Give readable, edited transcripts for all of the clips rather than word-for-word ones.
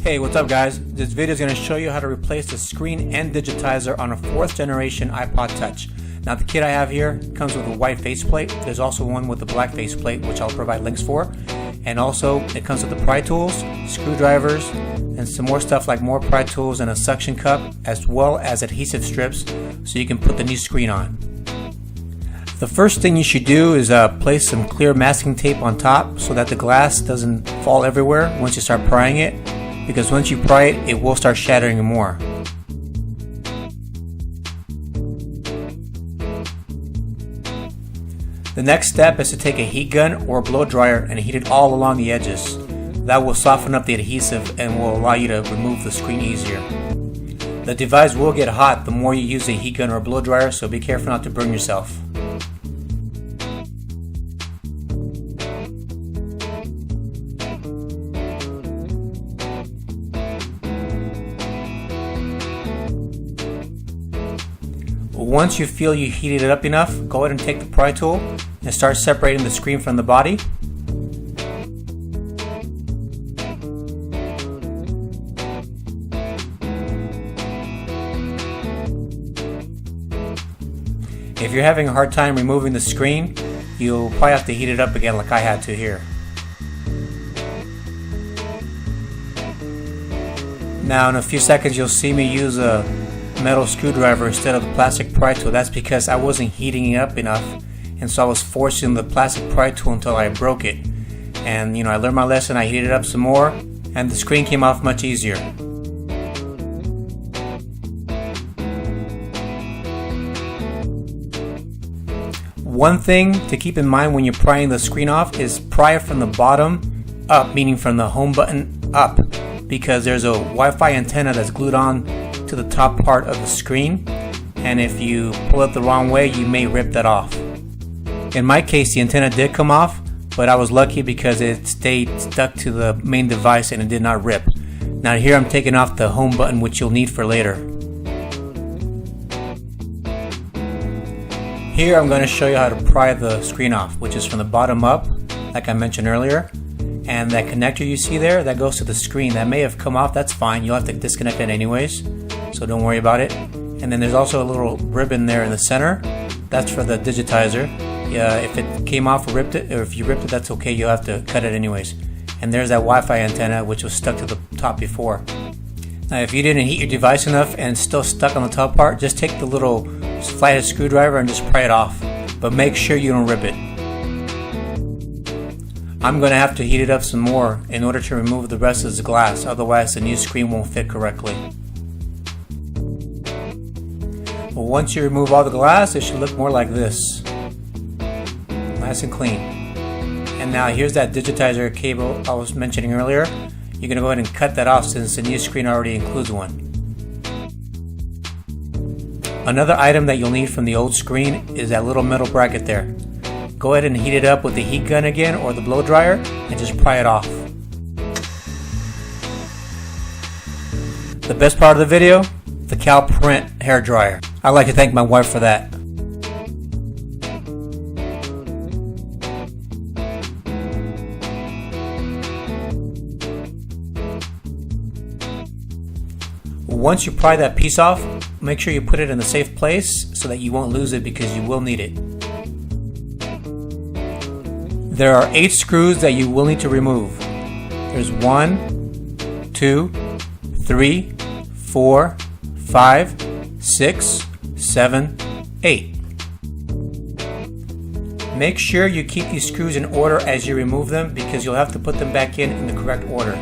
Hey, what's up guys? This video is going to show you how to replace the screen and digitizer on a 4th generation iPod Touch. Now the kit I have here comes with a white faceplate. There's also one with a black faceplate, which I'll provide links for. And also it comes with the pry tools, screwdrivers, and some more stuff like more pry tools and a suction cup, as well as adhesive strips so you can put the new screen on. The first thing you should do is place some clear masking tape on top so that the glass doesn't fall everywhere once you start prying it, because once you pry it, it will start shattering more. The next step is to take a heat gun or a blow dryer and heat it all along the edges. That will soften up the adhesive and will allow you to remove the screen easier. The device will get hot the more you use a heat gun or a blow dryer, so be careful not to burn yourself. Once you feel you heated it up enough, go ahead and take the pry tool and start separating the screen from the body. If you're having a hard time removing the screen, you'll probably have to heat it up again like I had to here. Now in a few seconds you'll see me use a metal screwdriver instead of the plastic pry tool. That's because I wasn't heating it up enough, and so I was forcing the plastic pry tool until I broke it. And I learned my lesson, I heated it up some more, and the screen came off much easier. One thing to keep in mind when you're prying the screen off is pry it from the bottom up, meaning from the home button up, because there's a Wi-Fi antenna that's glued on to the top part of the screen, and if you pull it the wrong way you may rip that off. In my case the antenna did come off, but I was lucky because it stayed stuck to the main device and it did not rip. Now here I'm taking off the home button, which you'll need for later. Here I'm going to show you how to pry the screen off, which is from the bottom up like I mentioned earlier. And that connector you see there, that goes to the screen. That may have come off, that's fine, you'll have to disconnect it anyways, so don't worry about it. And then there's also a little ribbon there in the center, that's for the digitizer. If it came off or ripped it, or if you ripped it, that's okay, you'll have to cut it anyways. And there's that Wi-Fi antenna which was stuck to the top before. Now if you didn't heat your device enough and it's still stuck on the top part, just take the little flathead screwdriver and just pry it off, but make sure you don't rip it. I'm going to have to heat it up some more in order to remove the rest of the glass, otherwise the new screen won't fit correctly. Well, once you remove all the glass, it should look more like this. Nice and clean. And now here's that digitizer cable I was mentioning earlier. You're going to go ahead and cut that off since the new screen already includes one. Another item that you'll need from the old screen is that little metal bracket there. Go ahead and heat it up with the heat gun again or the blow dryer and just pry it off. The best part of the video, the Cal Print hair dryer. I'd like to thank my wife for that. Once you pry that piece off, make sure you put it in a safe place so that you won't lose it, because you will need it. There are 8 screws that you will need to remove. There's 1, 2, 3, 4, 5, 6, 7, 8. Make sure you keep these screws in order as you remove them, because you'll have to put them back in the correct order.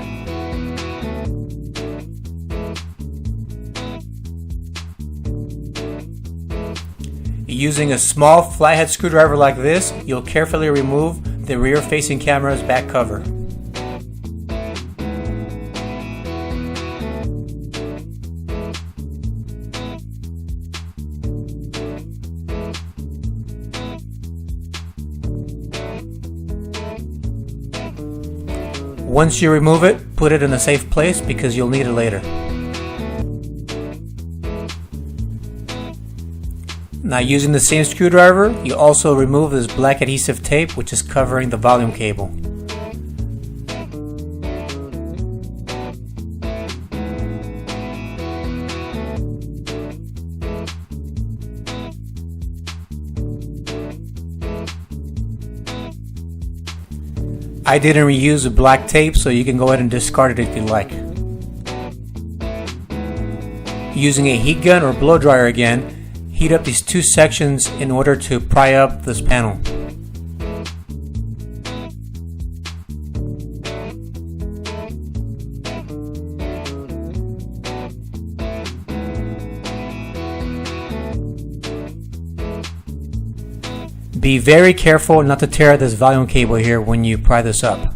Using a small flathead screwdriver like this, you'll carefully remove the rear-facing camera's back cover. Once you remove it, put it in a safe place because you'll need it later. Now, using the same screwdriver, you also remove this black adhesive tape which is covering the volume cable. I didn't reuse the black tape, so you can go ahead and discard it if you like. Using a heat gun or blow dryer again, heat up these two sections in order to pry up this panel. Be very careful not to tear this volume cable here when you pry this up.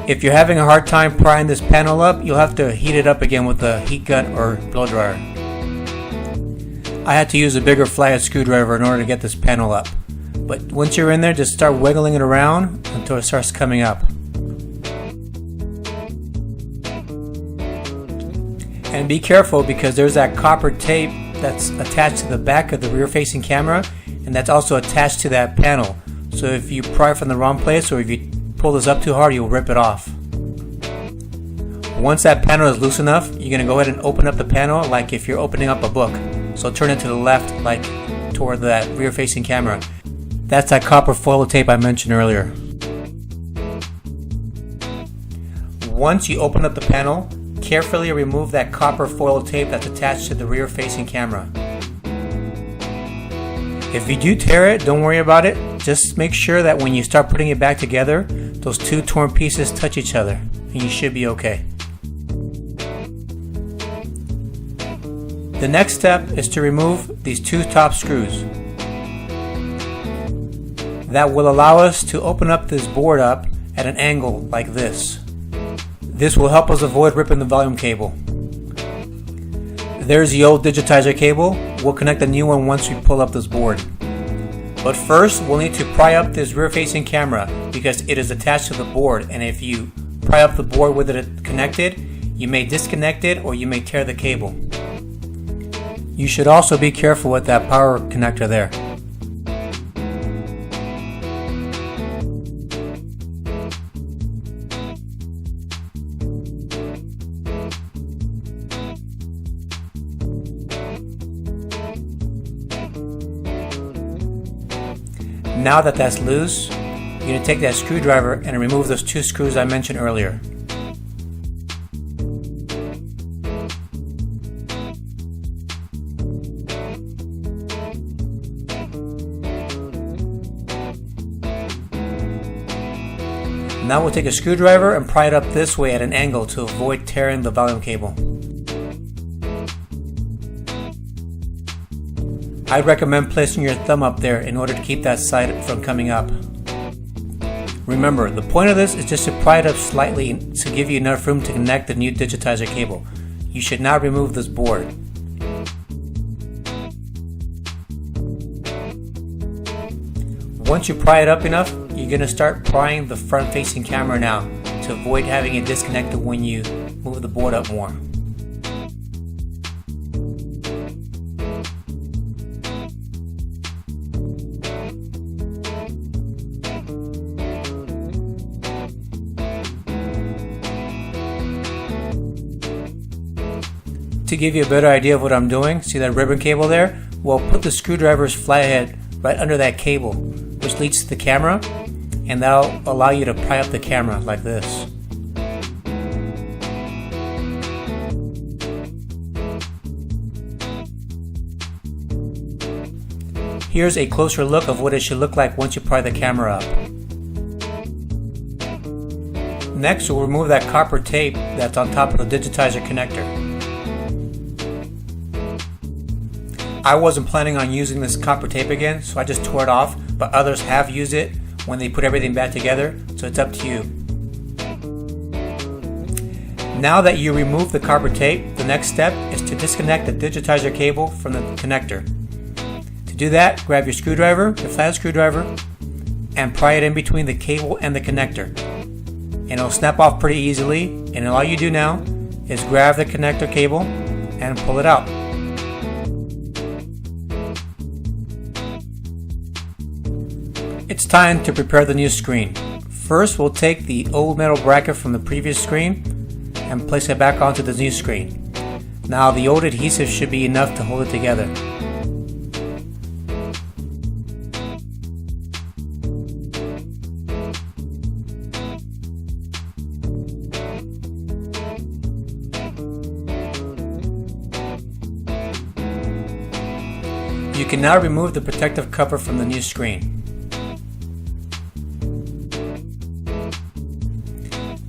If you're having a hard time prying this panel up, you'll have to heat it up again with a heat gun or blow dryer. I had to use a bigger flathead screwdriver in order to get this panel up. But once you're in there, just start wiggling it around until it starts coming up. And be careful because there's that copper tape that's attached to the back of the rear facing camera, and that's also attached to that panel. So if you pry from the wrong place or if you pull this up too hard, you'll rip it off. Once that panel is loose enough, you're going to go ahead and open up the panel like if you're opening up a book. So turn it to the left like toward that rear facing camera. That's that copper foil tape I mentioned earlier. Once you open up the panel, carefully remove that copper foil tape that's attached to the rear facing camera. If you do tear it, don't worry about it. Just make sure that when you start putting it back together, those two torn pieces touch each other, and you should be okay. The next step is to remove these two top screws. That will allow us to open up this board up at an angle like this. This will help us avoid ripping the volume cable. There's the old digitizer cable. We'll connect the new one once we pull up this board. But first, we'll need to pry up this rear-facing camera because it is attached to the board, and if you pry up the board with it connected, you may disconnect it or you may tear the cable. You should also be careful with that power connector there. Now that that's loose, you're going to take that screwdriver and remove those two screws I mentioned earlier. Now we'll take a screwdriver and pry it up this way at an angle to avoid tearing the volume cable. I'd recommend placing your thumb up there in order to keep that side from coming up. Remember, the point of this is just to pry it up slightly to give you enough room to connect the new digitizer cable. You should not remove this board. Once you pry it up enough, you're going to start prying the front facing camera now to avoid having it disconnected when you move the board up more. To give you a better idea of what I'm doing, see that ribbon cable there? Well, put the screwdriver's flathead right under that cable, which leads to the camera, and that'll allow you to pry up the camera like this. Here's a closer look of what it should look like once you pry the camera up. Next, we'll remove that copper tape that's on top of the digitizer connector. I wasn't planning on using this copper tape again, so I just tore it off, but others have used it when they put everything back together, so it's up to you. Now that you remove the copper tape, the next step is to disconnect the digitizer cable from the connector. To do that, grab your screwdriver, your flat screwdriver, and pry it in between the cable and the connector. And it'll snap off pretty easily, and all you do now is grab the connector cable and pull it out. It's time to prepare the new screen. First, we'll take the old metal bracket from the previous screen and place it back onto the new screen. Now, the old adhesive should be enough to hold it together. You can now remove the protective cover from the new screen.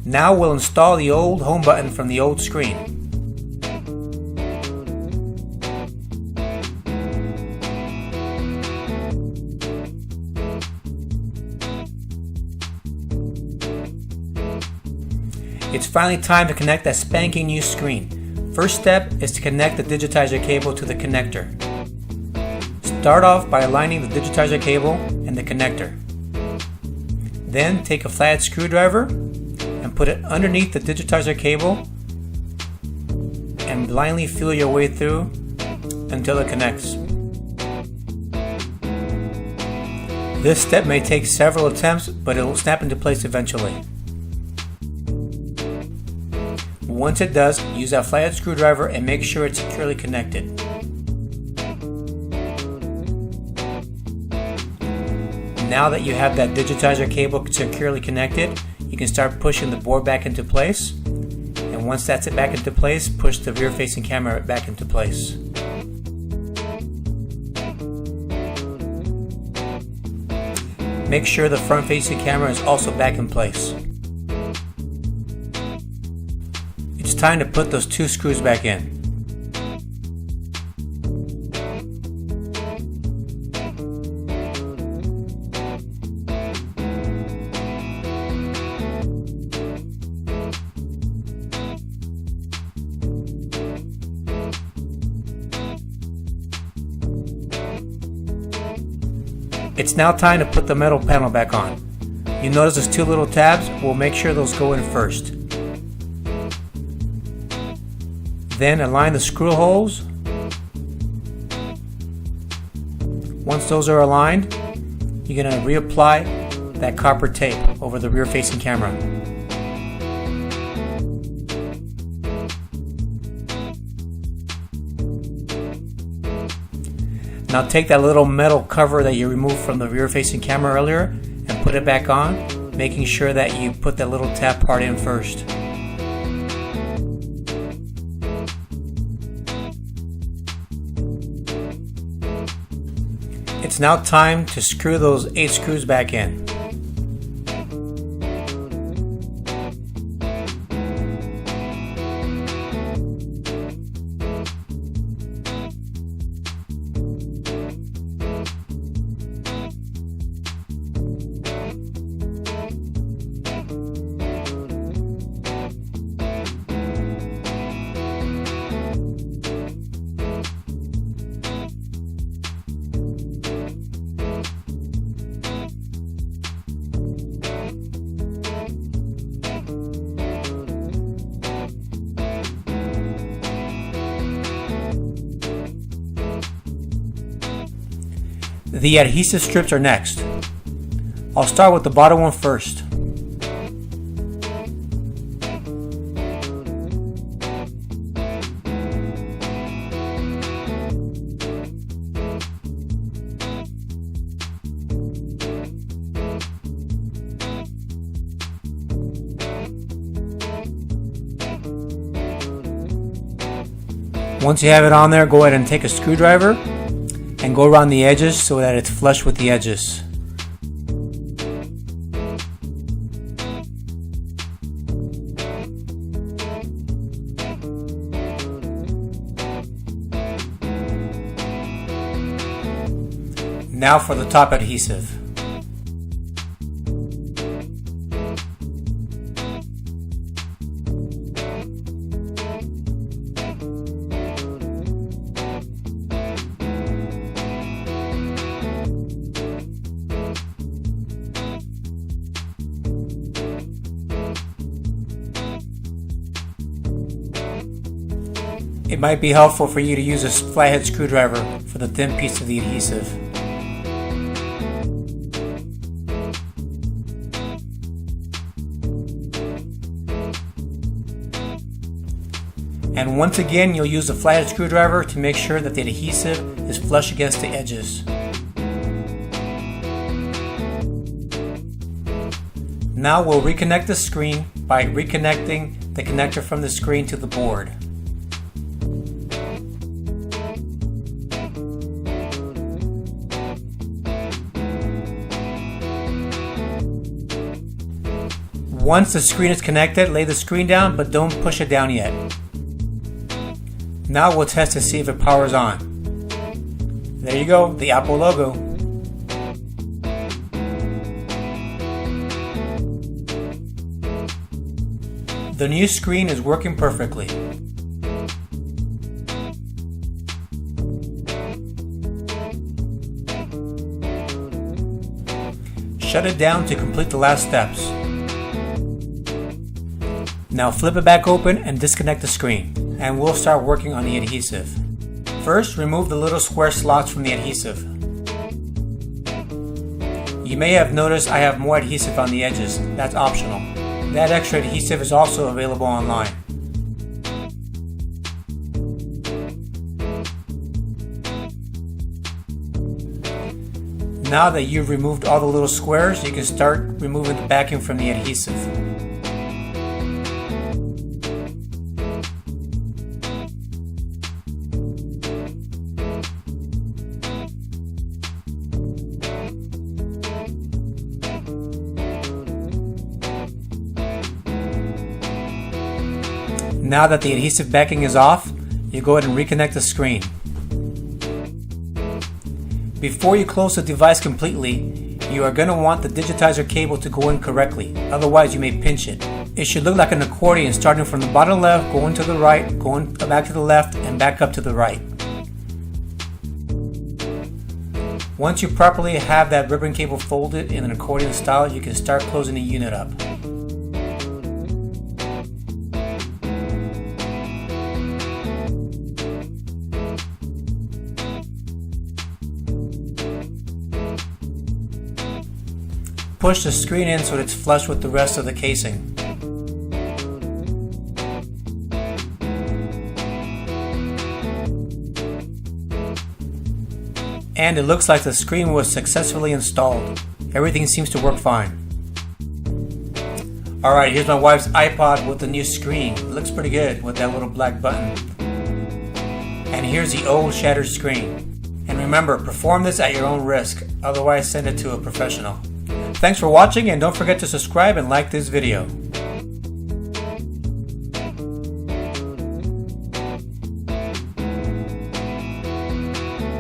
Now we'll install the old home button from the old screen. It's finally time to connect that spanking new screen. First step is to connect the Digitizer cable to the connector. Start off by aligning the Digitizer cable and the connector. Then take a flathead screwdriver and put it underneath the Digitizer cable and blindly feel your way through until it connects. This step may take several attempts, but it will snap into place eventually. Once it does, use that flathead screwdriver and make sure it's securely connected. Now that you have that Digitizer cable securely connected, you can start pushing the board back into place. And once that's it back into place, push the rear-facing camera back into place. Make sure the front-facing camera is also back in place. It's time to put those two screws back in. It's now time to put the metal panel back on. You notice there's two little tabs. We'll make sure those go in first. Then align the screw holes. Once those are aligned, you're going to reapply that copper tape over the rear-facing camera. Now take that little metal cover that you removed from the rear-facing camera earlier and put it back on, making sure that you put that little tab part in first. It's now time to screw those 8 screws back in. The adhesive strips are next. I'll start with the bottom one first. Once you have it on there, go ahead and take a screwdriver and go around the edges so that it's flush with the edges. Now for the top adhesive. It might be helpful for you to use a flathead screwdriver for the thin piece of the adhesive. And once again, you'll use a flathead screwdriver to make sure that the adhesive is flush against the edges. Now we'll reconnect the screen by reconnecting the connector from the screen to the board. Once the screen is connected, lay the screen down, but don't push it down yet. Now we'll test to see if it powers on. There you go, the Apple logo. The new screen is working perfectly. Shut it down to complete the last steps. Now flip it back open and disconnect the screen, and we'll start working on the adhesive. First, remove the little square slots from the adhesive. You may have noticed I have more adhesive on the edges. That's optional. That extra adhesive is also available online. Now that you've removed all the little squares, you can start removing the backing from the adhesive. Now that the adhesive backing is off, you go ahead and reconnect the screen. Before you close the device completely, you are going to want the digitizer cable to go in correctly, otherwise you may pinch it. It should look like an accordion starting from the bottom left, going to the right, going back to the left, and back up to the right. Once you properly have that ribbon cable folded in an accordion style, you can start closing the unit up. Push the screen in so that it's flush with the rest of the casing. And it looks like the screen was successfully installed. Everything seems to work fine. Alright, here's my wife's iPod with the new screen. It looks pretty good with that little black button. And here's the old shattered screen. And remember, perform this at your own risk, otherwise send it to a professional. Thanks for watching, and don't forget to subscribe and like this video.